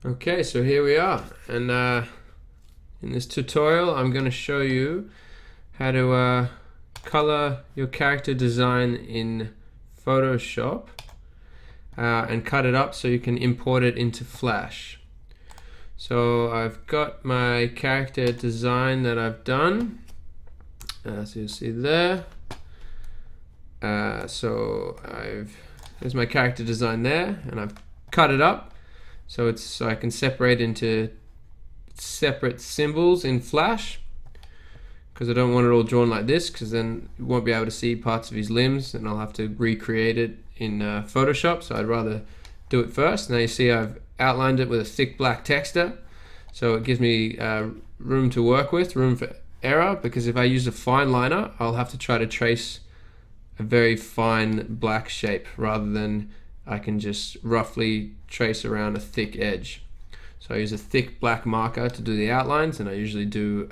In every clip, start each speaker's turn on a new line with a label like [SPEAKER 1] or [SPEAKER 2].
[SPEAKER 1] Okay, so here we are, and in this tutorial I'm going to show you how to color your character design in Photoshop and cut it up so you can import it into Flash. So I've got my character design that I've done, so you'll see there. There's my character design there, and I've cut it up so I can separate into separate symbols in Flash, because I don't want it all drawn like this, because then you won't be able to see parts of his limbs and I'll have to recreate it in Photoshop. So I'd rather do it first. Now you see I've outlined it with a thick black texture, so it gives me room to work with, room for error, because if I use a fine liner I'll have to try to trace a very fine black shape rather than I can just roughly trace around a thick edge. So I use a thick black marker to do the outlines, and I usually do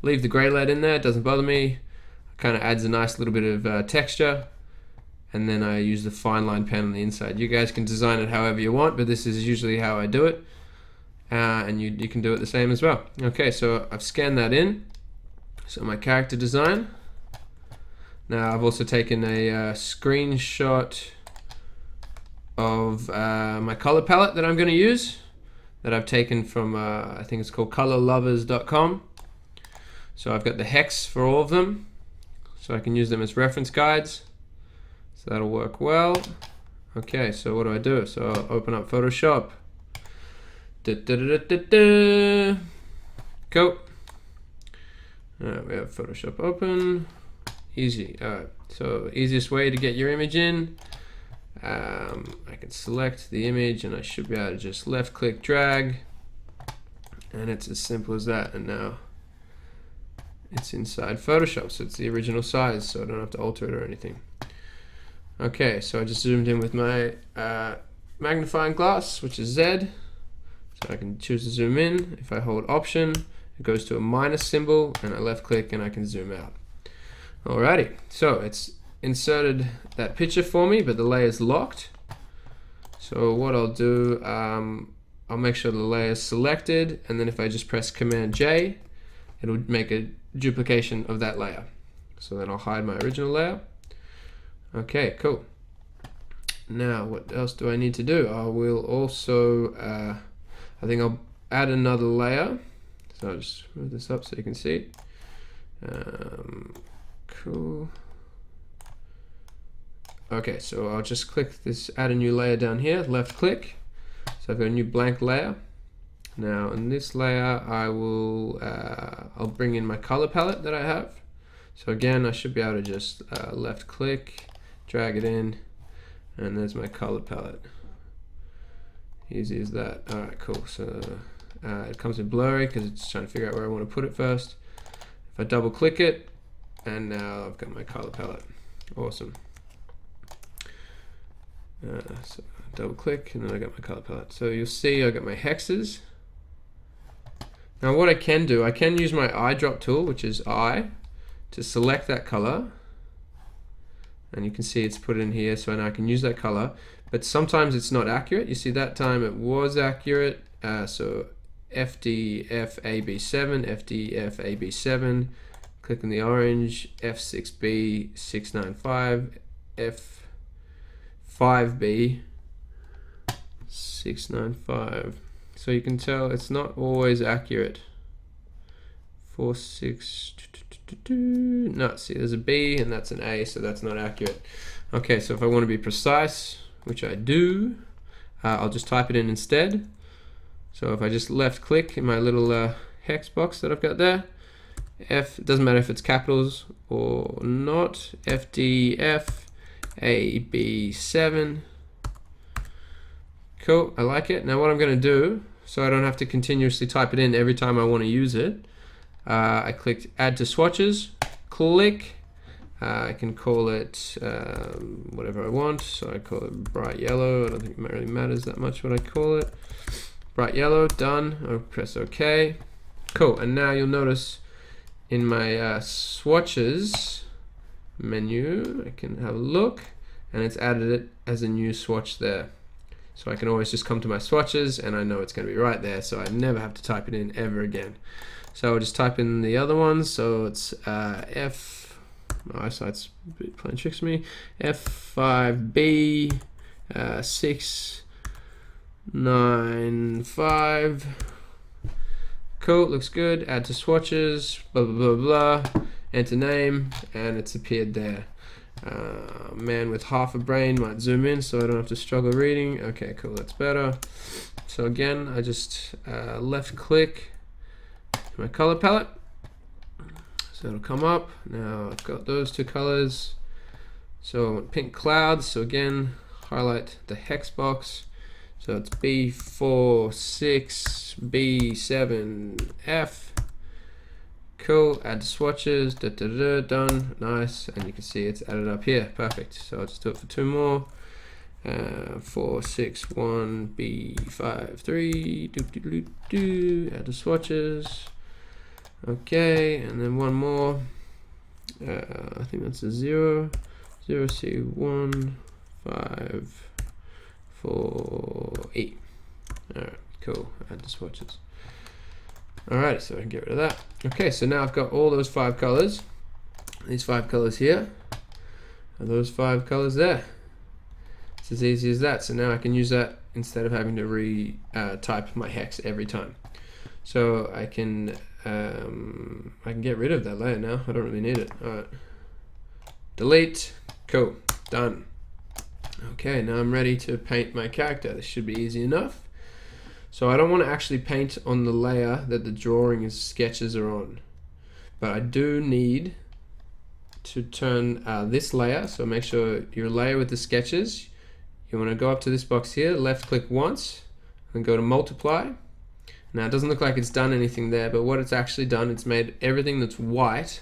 [SPEAKER 1] leave the gray lead in there. It doesn't bother me. It kind of adds a nice little bit of texture, and then I use the fine line pen on the inside. You guys can design it however you want, but this is usually how I do it, and you can do it the same as well. Okay, so I've scanned that in. So my character design. Now I've also taken a screenshot of my color palette that I'm going to use, that I've taken from I think it's called colorlovers.com. So I've got the hex for all of them, so I can use them as reference guides, so that'll work well. Okay, so what do? So I'll open up Photoshop. Cool. Alright, we have Photoshop open. Easy. Alright, so easiest way to get your image in, I can select the image and I should be able to just left click drag, and it's as simple as that. And now it's inside Photoshop, so it's the original size, so I don't have to alter it or anything. Okay, so I just zoomed in with my magnifying glass, which is Z, so I can choose to zoom in. If I hold Option, it goes to a minus symbol, and I left click and I can zoom out. Alrighty, so it's inserted that picture for me, but the layer's locked. So what I'll do, I'll make sure the layer is selected, and then if I just press Command J, it'll make a duplication of that layer. So then I'll hide my original layer. Okay, cool. Now what else do I need to do? I will also, I think I'll add another layer. So I'll just move this up so you can see it. Cool. Okay, so I'll just click this, add a new layer down here, left click. So I've got a new blank layer. Now in this layer, I'll bring in my color palette that I have. So again, I should be able to just left click, drag it in, and there's my color palette. Easy as that. All right, cool. So it comes in blurry because it's trying to figure out where I want to put it first. If I double click it, and now I've got my color palette. Awesome. So double click, and then I got my color palette. So you'll see I got my hexes. Now what I can do, I can use my eyedrop tool, which is I, to select that color, and you can see it's put in here, so now I can use that color, but sometimes it's not accurate. You see that time it was accurate, so FDFAB7, FDFAB7, click on the orange, F6B695, F5B 695. So you can tell it's not always accurate. 46. No, see, there's a B and that's an A, so that's not accurate. Okay, so if I want to be precise, which I do, I'll just type it in instead. So if I just left click in my little hex box that I've got there, it doesn't matter if it's capitals or not, FDF AB7. Cool, I like it. Now what I'm going to do, so I don't have to continuously type it in every time I want to use it, I clicked add to swatches, click, I can call it whatever I want, so I call it bright yellow. I don't think it really matters that much what I call it. Bright yellow, done. I'll press OK. Cool, and now you'll notice in my swatches menu, I can have a look, and it's added it as a new swatch there. So I can always just come to my swatches and I know it's going to be right there, so I never have to type it in ever again. So I'll just type in the other ones. So it's F, my eyesight's playing tricks with me, F5B 695. Cool, looks good. Add to swatches, blah blah blah blah. Enter name, and it's appeared there. Man with half a brain might zoom in so I don't have to struggle reading. Okay, cool, that's better. So again, I just left click my color palette. So it'll come up. Now I've got those two colors. So I want pink clouds. So again, highlight the hex box. So it's B4, 6, B7, F. Cool, add to swatches, done, nice, and you can see it's added up here, perfect. So I'll just do it for two more. 4, 6, 1, B5, 3, add to swatches. Okay, and then one more. I think that's a 0, C1, 5, 4, E. Alright, cool, add to swatches. Alright, so I can get rid of that. Okay, so now I've got all those 5 colors. These 5 colors here, and those 5 colors there. It's as easy as that. So now I can use that instead of having to type my hex every time. So I can get rid of that layer now. I don't really need it. Alright. Delete. Cool. Done. Okay, now I'm ready to paint my character. This should be easy enough. So I don't want to actually paint on the layer that the drawing and sketches are on, but I do need to turn this layer. So make sure your layer with the sketches, you want to go up to this box here, left click once and go to multiply. Now it doesn't look like it's done anything there, but what it's actually done, it's made everything that's white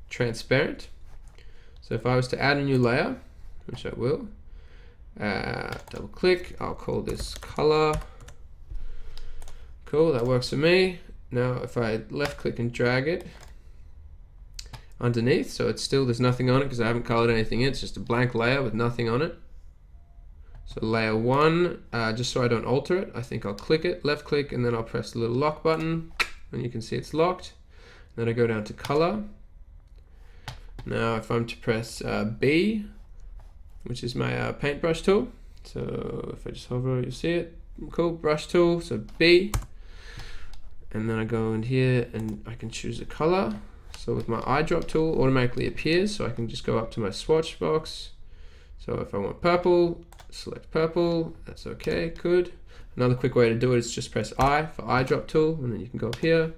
[SPEAKER 1] transparent. So if I was to add a new layer, which I will, double click, I'll call this color. Cool, that works for me. Now if I left click and drag it underneath, so it's still, there's nothing on it because I haven't colored anything in, it's just a blank layer with nothing on it. So layer 1, just so I don't alter it, I think I'll click it, left click, and then I'll press the little lock button, and you can see it's locked. Then I go down to color. Now if I'm to press B, which is my paintbrush tool, so if I just hover, you'll see it. Cool, brush tool, so B. And then I go in here and I can choose a color. So with my eyedrop tool, automatically appears, so I can just go up to my swatch box. So if I want purple, select purple, that's okay, good. Another quick way to do it is just press I for eyedrop tool, and then you can go up here.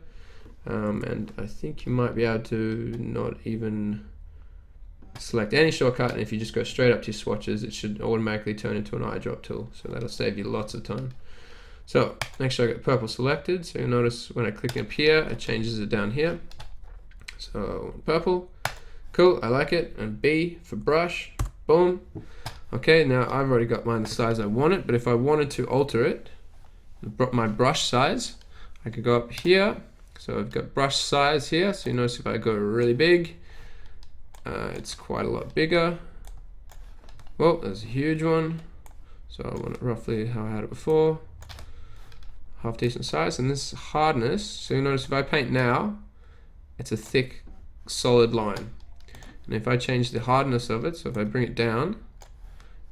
[SPEAKER 1] And I think you might be able to not even select any shortcut, and if you just go straight up to your swatches, it should automatically turn into an eyedrop tool. So that'll save you lots of time. So make sure I get purple selected. So you'll notice when I click up here, it changes it down here. So purple, cool, I like it. And B for brush, boom. Okay, now I've already got mine the size I want it, but if I wanted to alter it, my brush size, I could go up here. So I've got brush size here. So you notice if I go really big, it's quite a lot bigger. Well, there's a huge one. So I want it roughly how I had it before. Half decent size. And this hardness, so you notice if I paint now, it's a thick, solid line. And if I change the hardness of it, so if I bring it down,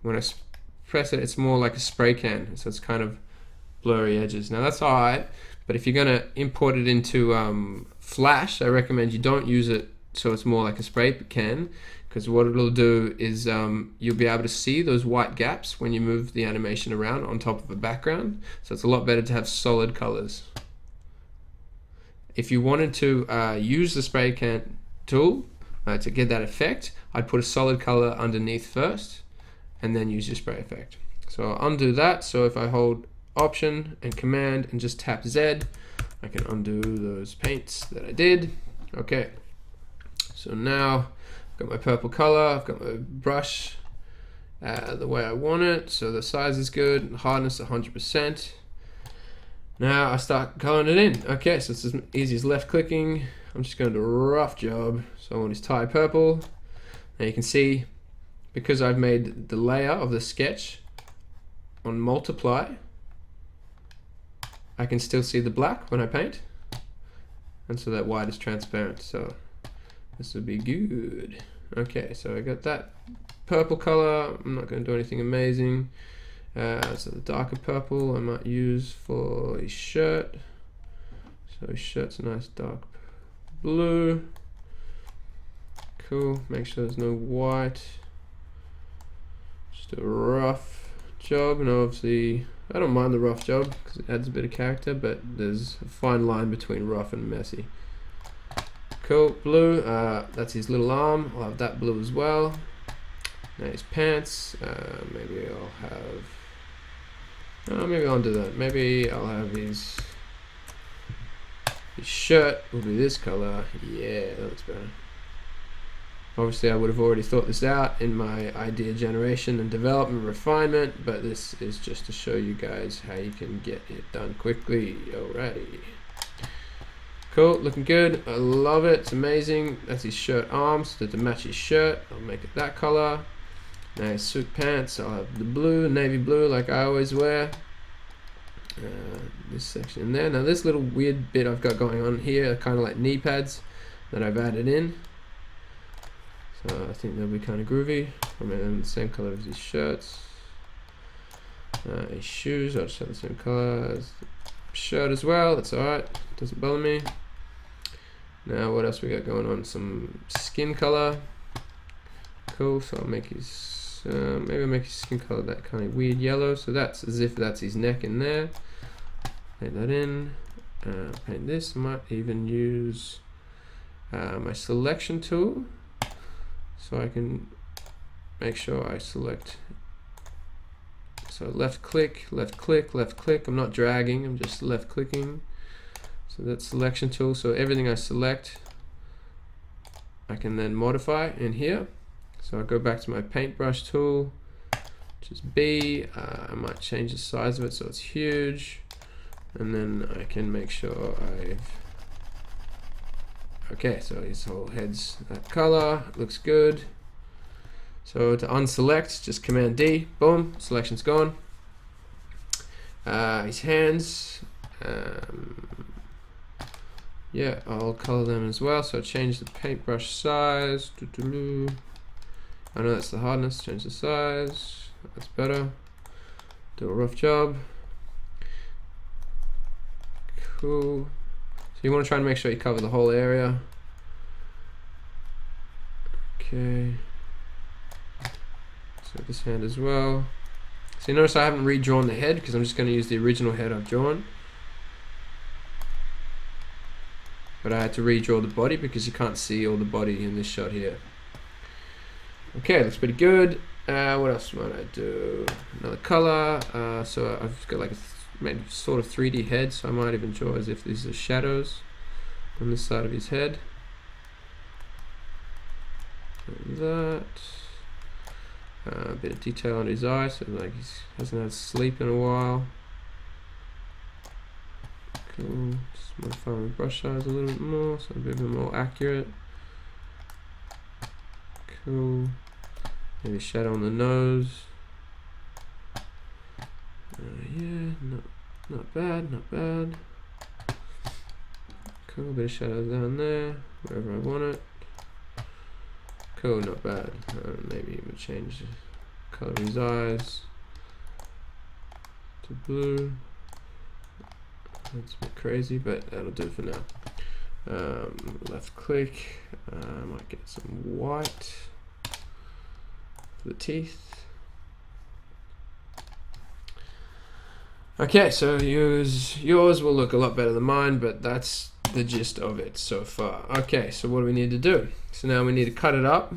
[SPEAKER 1] when I press it, it's more like a spray can. So it's kind of blurry edges. Now that's alright, but if you're gonna import it into Flash, I recommend you don't use it so it's more like a spray can, because what it'll do is you'll be able to see those white gaps when you move the animation around on top of a background. So it's a lot better to have solid colors. If you wanted to use the spray can tool to get that effect, I'd put a solid color underneath first and then use your spray effect. So I'll undo that. So if I hold Option and Command and just tap Z, I can undo those paints that I did. Okay. So now I've got my purple color, I've got my brush the way I want it, so the size is good, hardness 100%. Now I start coloring it in. Okay, so it's as easy as left clicking. I'm just going to do a rough job. So I want this Thai purple. Now you can see, because I've made the layer of the sketch on multiply, I can still see the black when I paint, and so that white is transparent, so this would be good. Okay, so I got that purple color. I'm not going to do anything amazing. So the darker purple I might use for his shirt. So his shirt's a nice dark blue. Cool, make sure there's no white. Just a rough job, and obviously I don't mind the rough job because it adds a bit of character, but there's a fine line between rough and messy. Cool, blue, that's his little arm. I'll have that blue as well. Now his pants, maybe I'll have, maybe I'll do that. Maybe I'll have his shirt will be this color. Yeah, that looks better. Obviously I would have already thought this out in my idea generation and development refinement, but this is just to show you guys how you can get it done quickly. Alrighty. Cool, looking good. I love it. It's amazing. That's his shirt arms. So to match his shirt, I'll make it that color. Now his suit pants, I'll have the blue, navy blue, like I always wear. This section in there. Now this little weird bit I've got going on here are kind of like knee pads that I've added in. So I think they'll be kind of groovy. I mean, they're the same color as his shirts. His shoes, I'll just have the same color as the shirt as well. That's alright. Doesn't bother me. Now what else we got going on? Some skin color. Cool. So I'll make his maybe I'll make his skin color that kind of weird yellow. So that's as if that's his neck in there. Paint that in. Paint this. I might even use my selection tool, so I can make sure I select. So left click, left click, left click. I'm not dragging, I'm just left clicking. So that's selection tool. So everything I select, I can then modify in here. So I go back to my paintbrush tool, which is B. I might change the size of it so it's huge. And then I can make sure okay, so his whole head's that color, looks good. So to unselect, just Command D, boom, selection's gone. His hands, yeah, I'll color them as well. So change the paintbrush size. I know that's the hardness, change the size, that's better. Do a rough job. Cool. So you want to try and make sure you cover the whole area. Okay. So this hand as well. So you notice I haven't redrawn the head because I'm just going to use the original head I've drawn. But I had to redraw the body because you can't see all the body in this shot here. Okay, looks pretty good. What else might I do? Another color. So I've got like a maybe sort of 3D head, so I might even draw as if these are shadows on this side of his head. Like that. A bit of detail on his eye, so like he hasn't had sleep in a while. Cool. Just modify my brush size a little bit more, so a bit more accurate. Cool. Maybe a shadow on the nose. Yeah, not bad, not bad. Cool, bit of shadows down there, wherever I want it. Cool, not bad. Maybe even change the color of his eyes to blue. That's a bit crazy, but that'll do for now. Left click, I might get some white for the teeth. Okay, so yours will look a lot better than mine, but that's the gist of it so far. Okay, so what do we need to do? So now we need to cut it up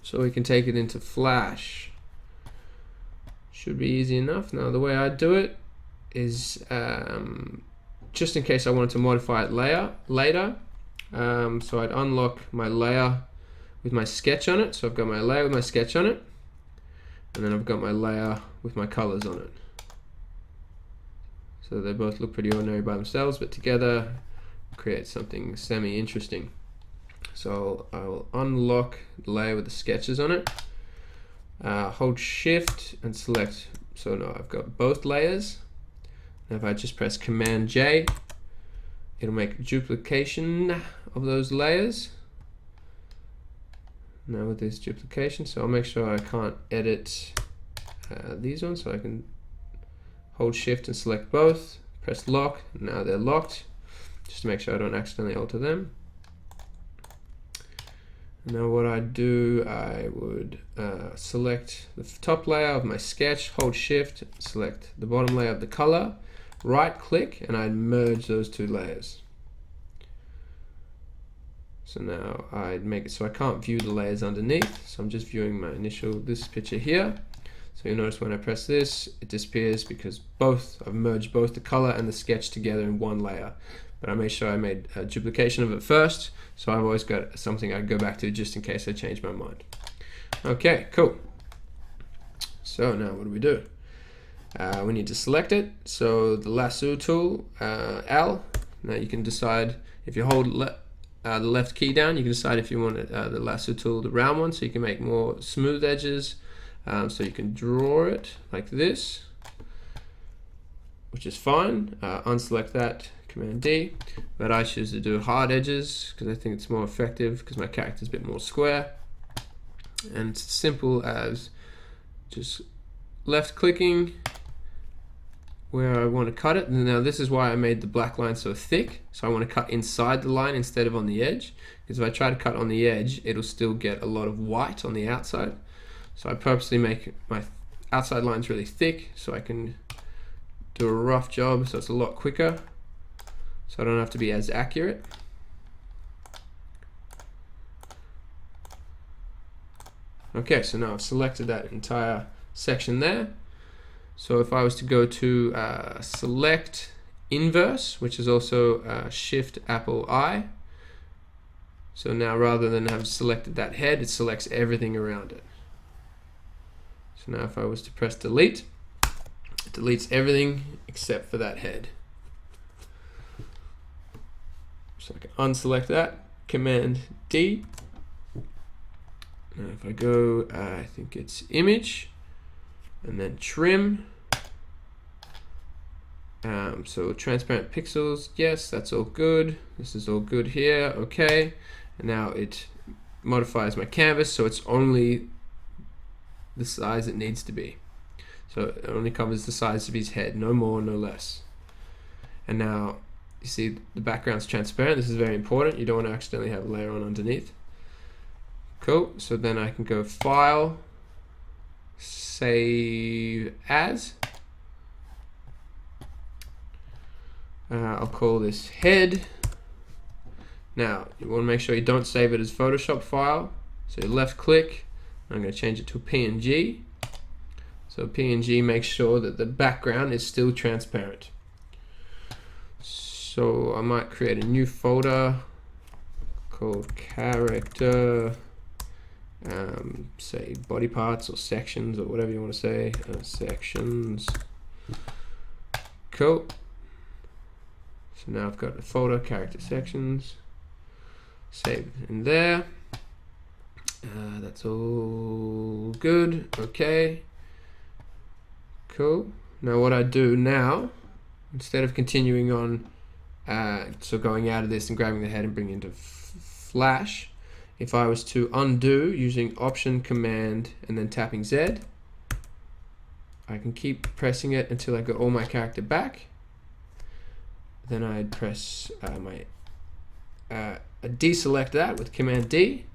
[SPEAKER 1] so we can take it into Flash. Should be easy enough. Now the way I do it is just in case I wanted to modify it later. So I'd unlock my layer with my sketch on it. So I've got my layer with my sketch on it, and then I've got my layer with my colors on it. So they both look pretty ordinary by themselves, but together create something semi-interesting. So I will unlock the layer with the sketches on it. Hold Shift and select So now I've got both layers. Now if I just press Command J, it'll make a duplication of those layers. Now with this duplication, so I'll make sure I can't edit these ones, so I can hold Shift and select both, press lock, now they're locked, just to make sure I don't accidentally alter them. Now what I do, I would select the top layer of my sketch, hold Shift, select the bottom layer of the color, right click, and I'd merge those two layers. So now I'd make it so I can't view the layers underneath, so I'm just viewing my this picture here. So you'll notice when I press this, it disappears because I've merged both the color and the sketch together in one layer. But I made sure I made a duplication of it first, so I've always got something I go back to just in case I change my mind. Okay, cool. So now what do? We need to select it. So the lasso tool, L. Now you can decide if you hold the left key down, you can decide if you want the lasso tool, the round one, so you can make more smooth edges. So you can draw it like this, which is fine. Unselect that, Command D. But I choose to do hard edges because I think it's more effective because my character's a bit more square. And it's simple as just left clicking where I want to cut it. And now this is why I made the black line so thick. So I want to cut inside the line instead of on the edge. Because if I try to cut on the edge, it'll still get a lot of white on the outside. So I purposely make my outside lines really thick so I can do a rough job so it's a lot quicker. So I don't have to be as accurate. Okay, so now I've selected that entire section there. So if I was to go to select inverse, which is also Shift Apple I. So now rather than have selected that head, it selects everything around it. So now if I was to press delete, it deletes everything except for that head. So I can unselect that, Command D. Now if I go, I think it's image, and then trim. So transparent pixels, yes, that's all good. This is all good here, okay. And now it modifies my canvas so it's only the size it needs to be. So it only covers the size of his head, no more, no less. And now you see the background's transparent. This is very important. You don't want to accidentally have a layer on underneath. Cool, so then I can go File, Save As. I'll call this head. Now, you want to make sure you don't save it as Photoshop file. So you left click, I'm going to change it to PNG. So PNG makes sure that the background is still transparent. So I might create a new folder called character, say body parts or sections or whatever you want to say, sections. Cool. So now I've got a folder, character sections, save in there. That's all good, okay. Cool. Now what I do now, instead of continuing on, so going out of this and grabbing the head and bringing it into Flash, if I was to undo using Option, Command, and then tapping Z, I can keep pressing it until I get all my character back. Then I'd press deselect that with Command D,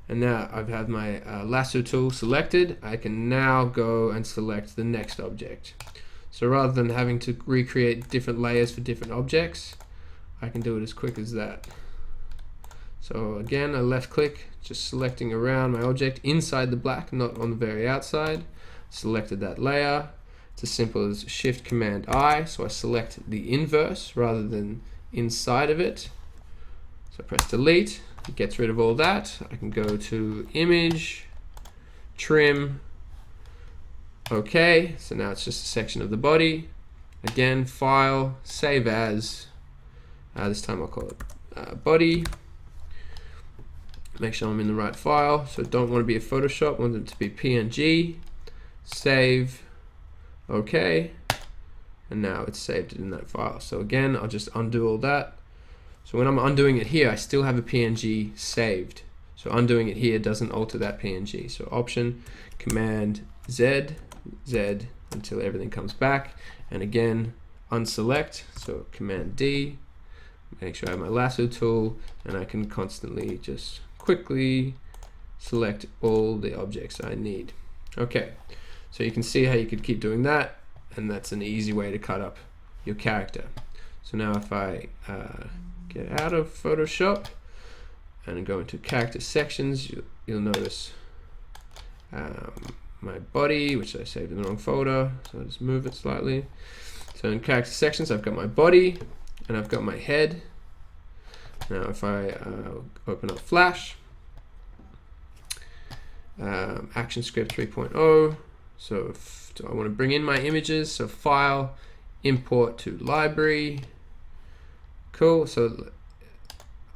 [SPEAKER 1] and now I've had my lasso tool selected. I can now go and select the next object. So rather than having to recreate different layers for different objects, I can do it as quick as that. So again, I left click, just selecting around my object inside the black, not on the very outside. Selected that layer. It's as simple as Shift Command I, so I select the inverse rather than inside of it. So I press delete, it gets rid of all that. I can go to image, trim, okay, so now it's just a section of the body. Again, file, save as, this time I'll call it body. Make sure I'm in the right file, so don't want to be a Photoshop, want it to be PNG, save. OK, and now it's saved in that file. So again, I'll just undo all that. So when I'm undoing it here, I still have a PNG saved. So undoing it here doesn't alter that PNG. So Option, Command Z, Z until everything comes back. And again, unselect. So Command D, make sure I have my lasso tool, and I can constantly just quickly select all the objects I need. Okay, so you can see how you could keep doing that, and that's an easy way to cut up your character. So now if I get out of Photoshop and go into character sections, you'll notice my body, which I saved in the wrong folder, so I'll just move it slightly. So in character sections, I've got my body and I've got my head. Now if I open up Flash, ActionScript 3.0, so I want to bring in my images, so File, Import to Library. Cool, so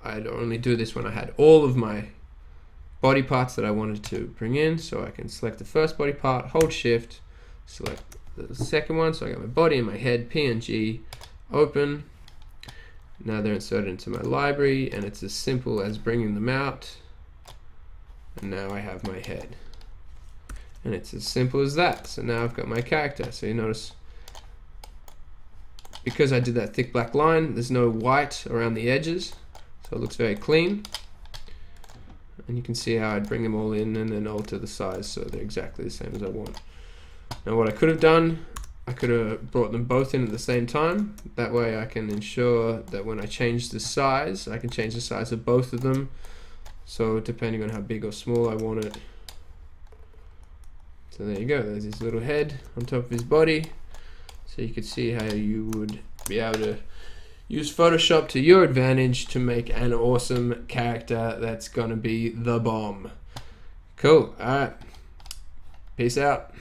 [SPEAKER 1] I'd only do this when I had all of my body parts that I wanted to bring in, so I can select the first body part, hold Shift, select the second one, so I got my body and my head, PNG, open. Now they're inserted into my library, and it's as simple as bringing them out, and now I have my head. And it's as simple as that. So now I've got my character. So you notice, because I did that thick black line, there's no white around the edges, so it looks very clean. And you can see how I'd bring them all in and then alter the size so they're exactly the same as I want. Now what I could have done, I could have brought them both in at the same time. That way I can ensure that when I change the size, I can change the size of both of them. So depending on how big or small I want it. So there you go, there's his little head on top of his body. So you could see how you would be able to use Photoshop to your advantage to make an awesome character that's gonna be the bomb. Cool, alright. Peace out.